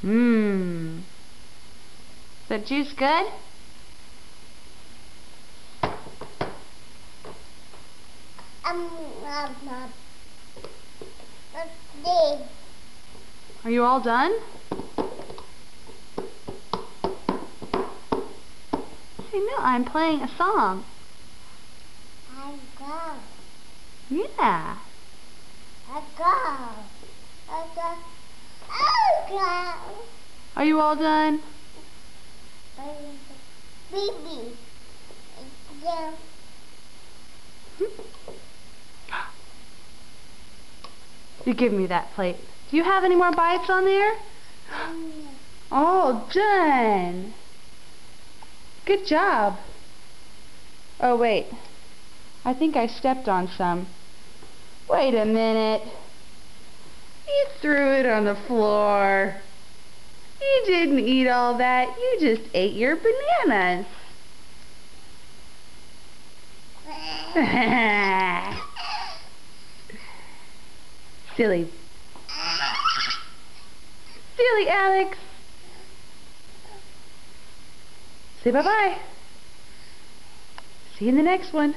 Mmm. Is that juice good? Are you all done? Hey, no, I'm playing a song. I go. Yeah. I go. I go. I go. Are you all done? Baby. Yeah. You give me that plate. Do you have any more bites on there? All done. Good job. Oh, wait. I think I stepped on some. Wait a minute. You threw it on the floor. You didn't eat all that. You just ate your bananas. Silly. Silly Alex. Say bye-bye. See you in the next one.